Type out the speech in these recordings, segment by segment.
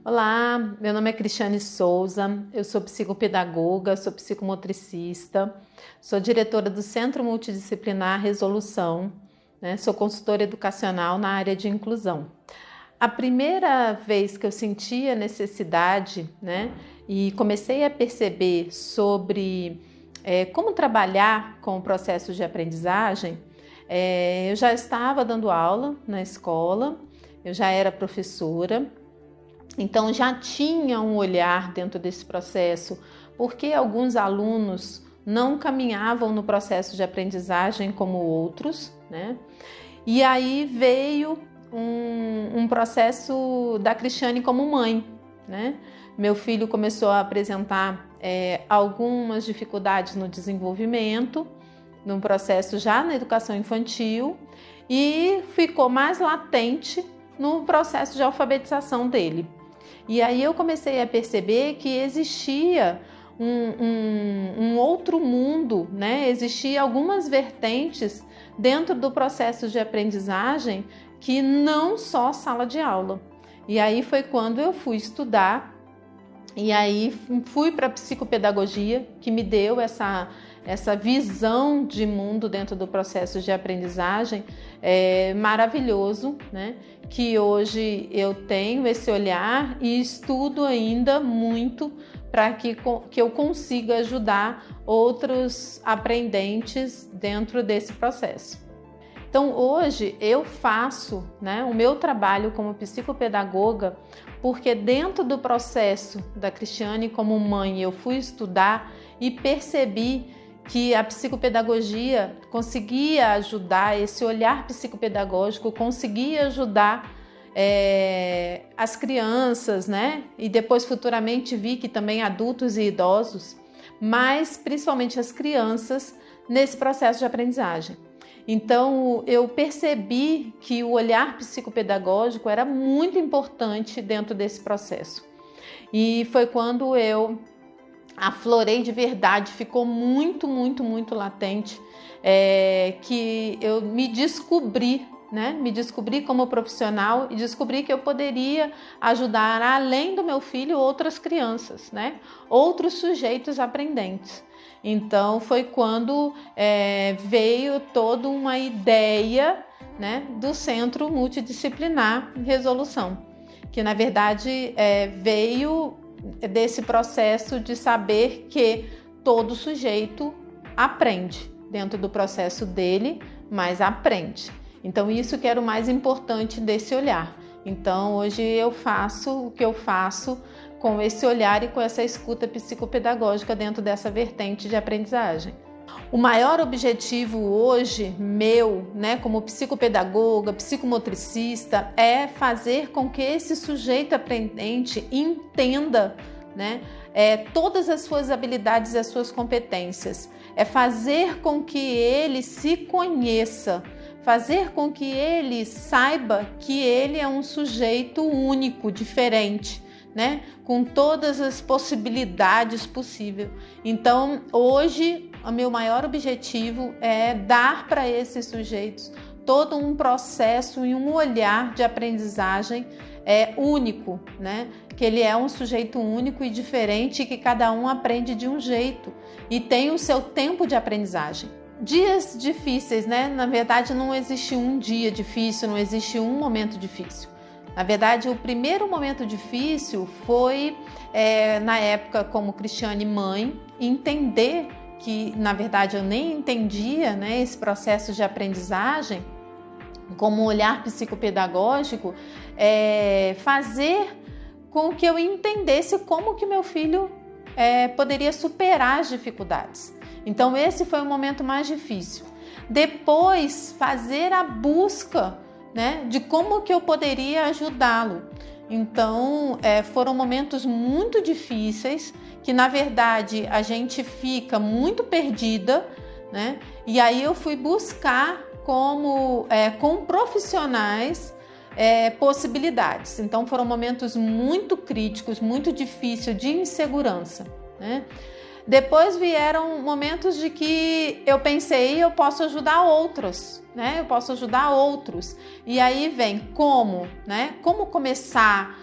Olá, meu nome é Cristiane Souza, eu sou psicopedagoga, sou psicomotricista, sou diretora do Centro Multidisciplinar Resolução, sou consultora educacional na área de inclusão. A primeira vez que eu senti a necessidade, e comecei a perceber sobre como trabalhar com o processo de aprendizagem, eu já estava dando aula na escola, eu já era professora. Então já tinha um olhar dentro desse processo, porque alguns alunos não caminhavam no processo de aprendizagem como outros, E aí veio um processo da Cristiane como mãe, Meu filho começou a apresentar algumas dificuldades no desenvolvimento, num processo já na educação infantil, e ficou mais latente no processo de alfabetização dele. E aí eu comecei a perceber que existia um outro mundo, Existia algumas vertentes dentro do processo de aprendizagem que não só sala de aula. E aí foi quando eu fui estudar, e aí fui para a psicopedagogia, que me deu essa visão de mundo dentro do processo de aprendizagem maravilhoso, Que hoje eu tenho esse olhar e estudo ainda muito para que eu consiga ajudar outros aprendentes dentro desse processo. Então hoje eu faço o meu trabalho como psicopedagoga porque dentro do processo da Cristiane como mãe eu fui estudar e percebi que a psicopedagogia conseguia ajudar, esse olhar psicopedagógico conseguia ajudar as crianças, E depois futuramente vi que também adultos e idosos, mas principalmente as crianças nesse processo de aprendizagem. Então eu percebi que o olhar psicopedagógico era muito importante dentro desse processo. E foi quando eu aflorei de verdade, ficou muito latente, que eu me descobri, Me descobri como profissional e descobri que eu poderia ajudar, além do meu filho, outras crianças, Outros sujeitos aprendentes. Então foi quando veio toda uma ideia, do Centro Multidisciplinar Resolução, que na verdade veio desse processo de saber que todo sujeito aprende dentro do processo dele, mas aprende. Então isso que era o mais importante desse olhar. Então hoje eu faço o que eu faço com esse olhar e com essa escuta psicopedagógica dentro dessa vertente de aprendizagem. O maior objetivo hoje meu, como psicopedagoga, psicomotricista, é fazer com que esse sujeito aprendente entenda, todas as suas habilidades e as suas competências. É fazer com que ele se conheça, fazer com que ele saiba que ele é um sujeito único, diferente, com todas as possibilidades possíveis. Então, hoje, o meu maior objetivo é dar para esses sujeitos todo um processo e um olhar de aprendizagem único, Que ele é um sujeito único e diferente e que cada um aprende de um jeito e tem o seu tempo de aprendizagem. Dias difíceis, Na verdade, não existe um dia difícil, não existe um momento difícil. Na verdade, o primeiro momento difícil foi, na época, como Cristiane mãe, entender que, na verdade, eu nem entendia esse processo de aprendizagem como olhar psicopedagógico, fazer com que eu entendesse como que meu filho poderia superar as dificuldades. Então, esse foi o momento mais difícil. Depois, fazer a busca de como que eu poderia ajudá-lo. Então, foram momentos muito difíceis, que na verdade a gente fica muito perdida, E aí eu fui buscar com profissionais possibilidades. Então, foram momentos muito críticos, muito difíceis, de insegurança, Depois vieram momentos de que eu pensei, eu posso ajudar outros, Eu posso ajudar outros. E aí vem como, Como começar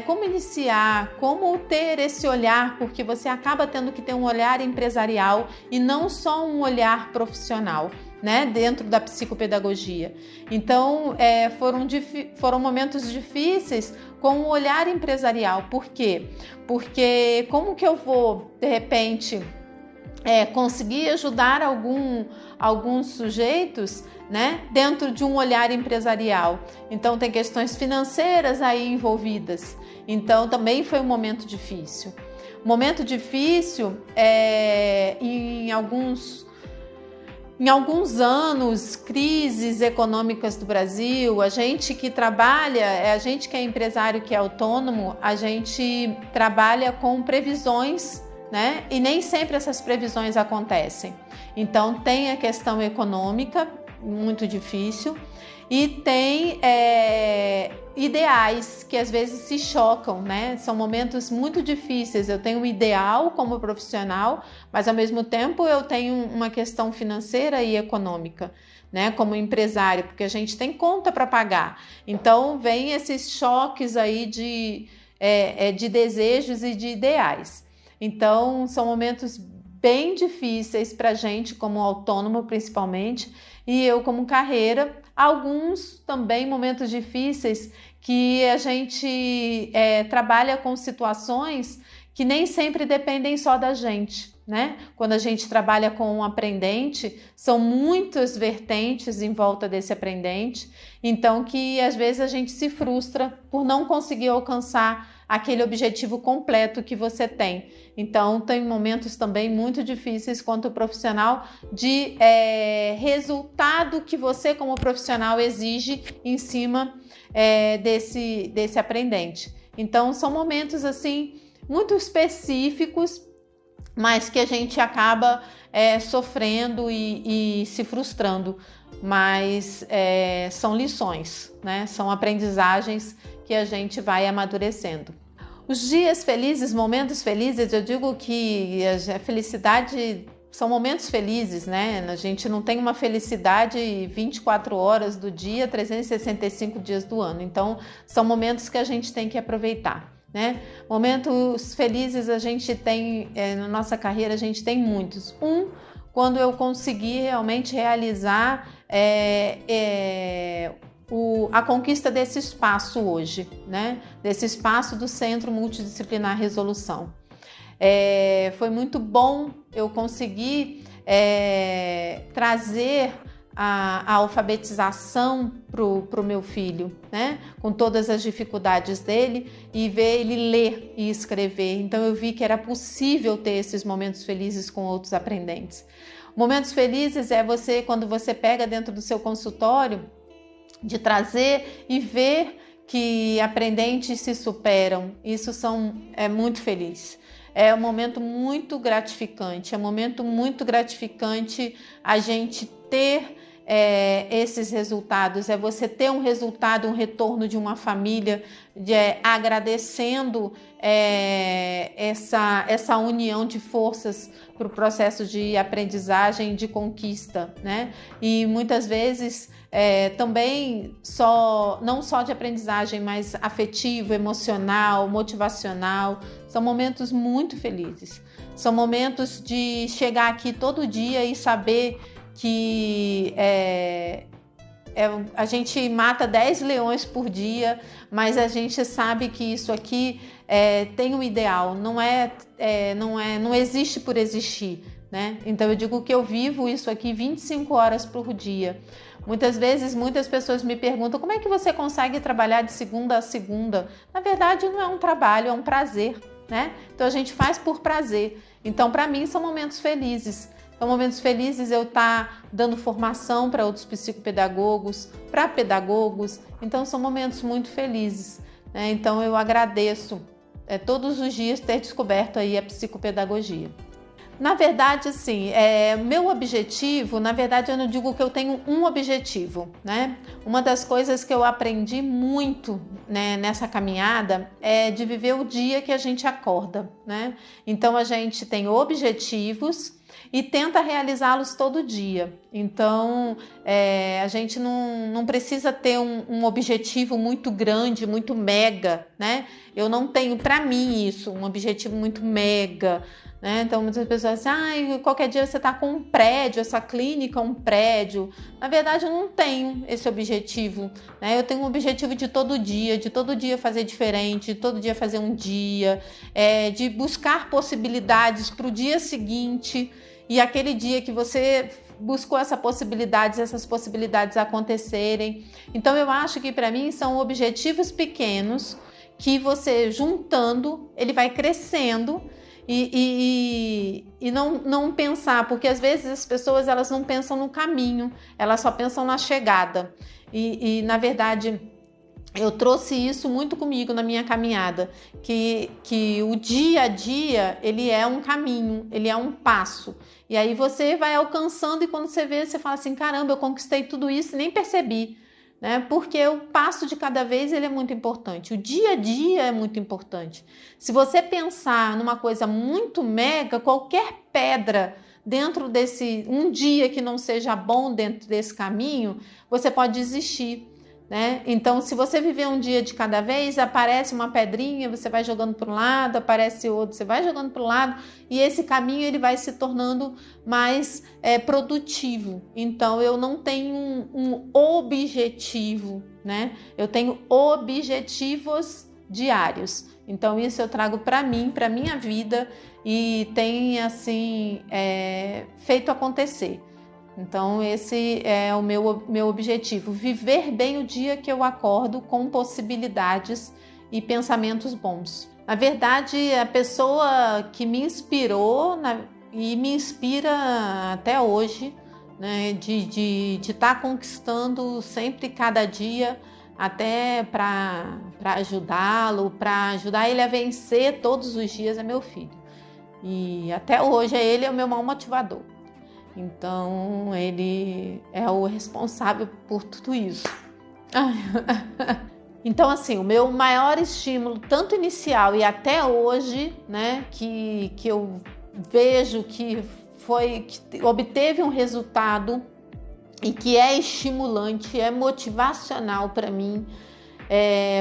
como iniciar, como ter esse olhar, porque você acaba tendo que ter um olhar empresarial e não só um olhar profissional, né, dentro da psicopedagogia. Então, foram momentos difíceis com o olhar empresarial. Por quê? Porque como que eu vou, de repente, conseguir ajudar alguns sujeitos, né, dentro de um olhar empresarial? Então tem questões financeiras aí envolvidas. Então também foi um momento difícil. Momento difícil em alguns anos, crises econômicas do Brasil. A gente que trabalha, a gente que é empresário, que é autônomo, a gente trabalha com previsões, né? E nem sempre essas previsões acontecem. Então tem a questão econômica, muito difícil, e tem ideais que às vezes se chocam, né? São momentos muito difíceis. Eu tenho um ideal como profissional, mas ao mesmo tempo eu tenho uma questão financeira e econômica, né? Como empresário, porque a gente tem conta para pagar. Então vem esses choques aí de desejos e de ideais. Então, são momentos bem difíceis para a gente, como autônomo principalmente, e eu como carreira. Alguns também momentos difíceis que a gente trabalha com situações que nem sempre dependem só da gente, né? Quando a gente trabalha com um aprendente, são muitas vertentes em volta desse aprendente, então que às vezes a gente se frustra por não conseguir alcançar aquele objetivo completo que você tem. Então, tem momentos também muito difíceis quanto profissional de resultado que você como profissional exige em cima desse aprendente. Então, são momentos assim muito específicos, mas que a gente acaba sofrendo e se frustrando. Mas são lições, né? São aprendizagens que a gente vai amadurecendo. Os dias felizes, momentos felizes, eu digo que a felicidade são momentos felizes, né? A gente não tem uma felicidade 24 horas do dia, 365 dias do ano. Então, são momentos que a gente tem que aproveitar, né? Momentos felizes a gente tem, na nossa carreira, a gente tem muitos. Quando eu consegui realmente realizar a conquista desse espaço hoje, né? Desse espaço do Centro Multidisciplinar Resolução. Foi muito bom eu conseguir trazer a alfabetização para o meu filho, né? Com todas as dificuldades dele, e ver ele ler e escrever. Então eu vi que era possível ter esses momentos felizes com outros aprendentes. Momentos felizes quando você pega dentro do seu consultório, de trazer e ver que aprendentes se superam. Isso é muito feliz. É um momento muito gratificante. É um momento muito gratificante a gente ter esses resultados. É você ter um resultado, um retorno de uma família agradecendo essa união de forças para o processo de aprendizagem, de conquista, né? E muitas vezes também não só de aprendizagem, mas afetivo, emocional, motivacional. São momentos muito felizes. São momentos de chegar aqui todo dia e saber que a gente mata 10 leões por dia, mas a gente sabe que isso aqui tem um ideal, não existe por existir, né? Então eu digo que eu vivo isso aqui 25 horas por dia. Muitas vezes, muitas pessoas me perguntam como é que você consegue trabalhar de segunda a segunda. Na verdade, não é um trabalho, é um prazer, né? Então a gente faz por prazer. Então, para mim, são momentos felizes. São momentos felizes eu estar dando formação para outros psicopedagogos, para pedagogos. Então, são momentos muito felizes, né? Então, eu agradeço todos os dias ter descoberto aí a psicopedagogia. Na verdade, assim, meu objetivo, na verdade, eu não digo que eu tenho um objetivo, né? Uma das coisas que eu aprendi muito, né, nessa caminhada é de viver o dia que a gente acorda, né? Então, a gente tem objetivos e tenta realizá-los todo dia. Então, a gente não precisa ter um objetivo muito grande, muito mega, né? Eu não tenho para mim isso, um objetivo muito mega, né? Então, muitas pessoas dizem, qualquer dia você está com um prédio, essa clínica é um prédio. Na verdade, eu não tenho esse objetivo, né? Eu tenho um objetivo de todo dia fazer diferente, de todo dia fazer um dia, de buscar possibilidades para o dia seguinte, e aquele dia que você buscou essas possibilidades acontecerem. Então, eu acho que para mim são objetivos pequenos que você juntando, ele vai crescendo. E não pensar, porque às vezes as pessoas elas não pensam no caminho, elas só pensam na chegada. E na verdade, eu trouxe isso muito comigo na minha caminhada, que o dia a dia ele é um caminho, ele é um passo. E aí você vai alcançando e quando você vê, você fala assim, caramba, eu conquistei tudo isso e nem percebi. Né? Porque o passo de cada vez ele é muito importante, o dia a dia é muito importante. Se você pensar numa coisa muito mega, qualquer pedra dentro desse, um dia que não seja bom dentro desse caminho, você pode desistir. Né? Então, se você viver um dia de cada vez, aparece uma pedrinha, você vai jogando para um lado, aparece outro, você vai jogando para o lado, e esse caminho ele vai se tornando mais produtivo. Então, eu não tenho um objetivo, né? Eu tenho objetivos diários. Então, isso eu trago para mim, para minha vida, e tem assim feito acontecer. Então esse é o meu objetivo, viver bem o dia que eu acordo com possibilidades e pensamentos bons. Na verdade, a pessoa que me inspirou e me inspira até hoje, né, de estar conquistando sempre cada dia, até para ajudá-lo, para ajudar ele a vencer todos os dias, é meu filho. E até hoje ele é o meu maior motivador. Então, ele é o responsável por tudo isso. Então, assim, o meu maior estímulo, tanto inicial e até hoje, né, que eu vejo que obteve um resultado e que é estimulante, é motivacional para mim,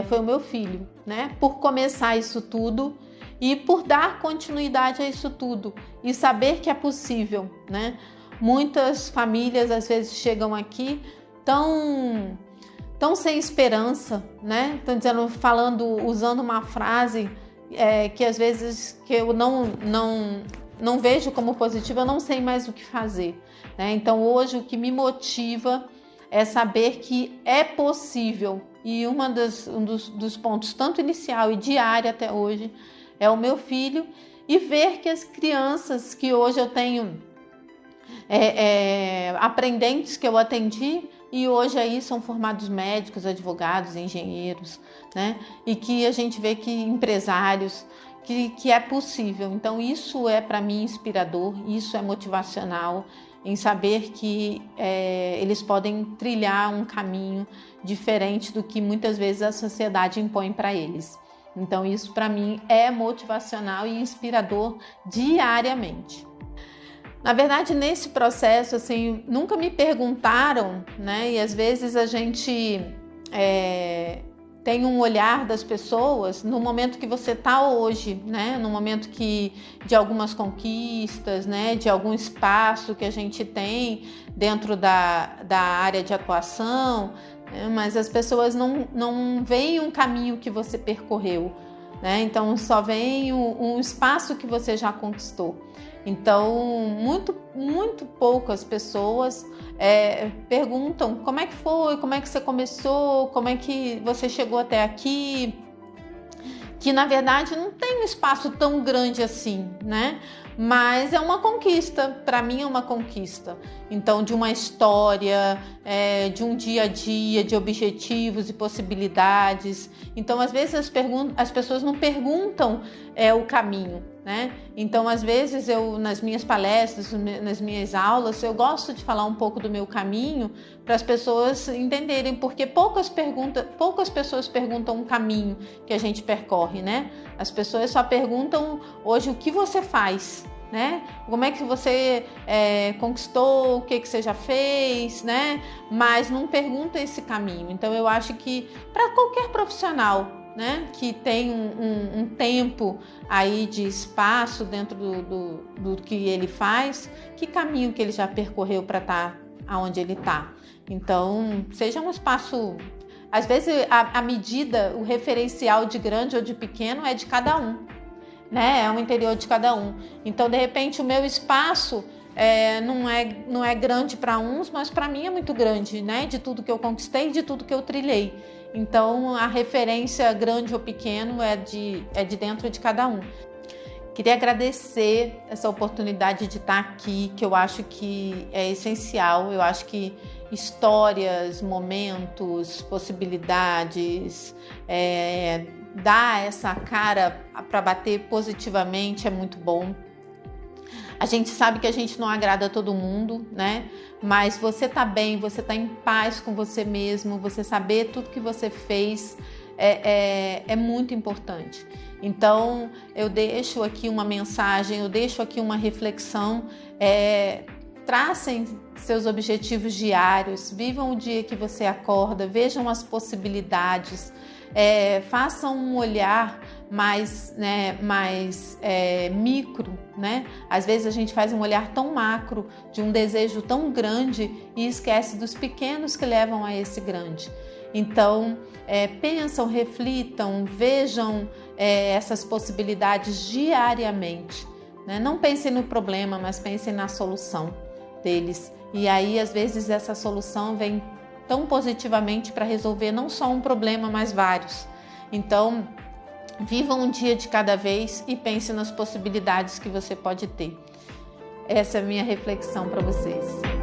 foi o meu filho, né? Por começar isso tudo e por dar continuidade a isso tudo e saber que é possível, né? Muitas famílias às vezes chegam aqui tão sem esperança, né? Estão usando uma frase que às vezes que eu não vejo como positiva, eu não sei mais o que fazer, né? Então hoje o que me motiva é saber que é possível, e um dos pontos tanto inicial e diário até hoje é o meu filho, e ver que as crianças que hoje eu tenho aprendentes que eu atendi e hoje aí são formados médicos, advogados, engenheiros, né? E que a gente vê que empresários, que é possível. Então isso é para mim inspirador, isso é motivacional em saber que eles podem trilhar um caminho diferente do que muitas vezes a sociedade impõe para eles. Então isso para mim é motivacional e inspirador diariamente. Na verdade, nesse processo, assim, nunca me perguntaram, né? E às vezes a gente tem um olhar das pessoas no momento que você está hoje, né? No momento de algumas conquistas, né? De algum espaço que a gente tem dentro da área de atuação, né? Mas as pessoas não veem um caminho que você percorreu, né? Então, só veem um espaço que você já conquistou. Então, muito poucas pessoas perguntam como é que foi, como é que você começou, como é que você chegou até aqui, que na verdade não tem um espaço tão grande assim, né? Mas é uma conquista, para mim é uma conquista. Então, de uma história, de um dia a dia, de objetivos e possibilidades. Então, às vezes as pessoas não perguntam o caminho, né? Então, às vezes nas minhas palestras, nas minhas aulas, eu gosto de falar um pouco do meu caminho para as pessoas entenderem, porque poucas pessoas perguntam o caminho que a gente percorre, né? As pessoas só perguntam hoje o que você faz, né? Como é que você conquistou, o que você já fez, né? Mas não pergunta esse caminho. Então eu acho que para qualquer profissional, né, que tem um tempo aí de espaço dentro do que ele faz, que caminho que ele já percorreu para estar aonde ele está. Então, seja um espaço, às vezes a medida, o referencial de grande ou de pequeno é de cada um, né? É o interior de cada um. Então, de repente, o meu espaço não é grande para uns, mas para mim é muito grande, né? De tudo que eu conquistei, de tudo que eu trilhei. Então, a referência grande ou pequeno é de dentro de cada um. Queria agradecer essa oportunidade de estar aqui, que eu acho que é essencial. Eu acho que histórias, momentos, possibilidades, dar essa cara para bater positivamente é muito bom. A gente sabe que a gente não agrada a todo mundo, né? Mas você tá bem, você tá em paz com você mesmo, você saber tudo que você fez é muito importante. Então, eu deixo aqui uma mensagem, eu deixo aqui uma reflexão. Tracem seus objetivos diários, vivam o dia que você acorda, vejam as possibilidades, façam um olhar mais micro, né? Às vezes a gente faz um olhar tão macro de um desejo tão grande e esquece dos pequenos que levam a esse grande. Então, pensam, reflitam, vejam essas possibilidades diariamente, né? Não pensem no problema, mas pensem na solução deles. E aí, às vezes, essa solução vem tão positivamente para resolver não só um problema, mas vários. Então, vivam um dia de cada vez e pense nas possibilidades que você pode ter. Essa é a minha reflexão para vocês.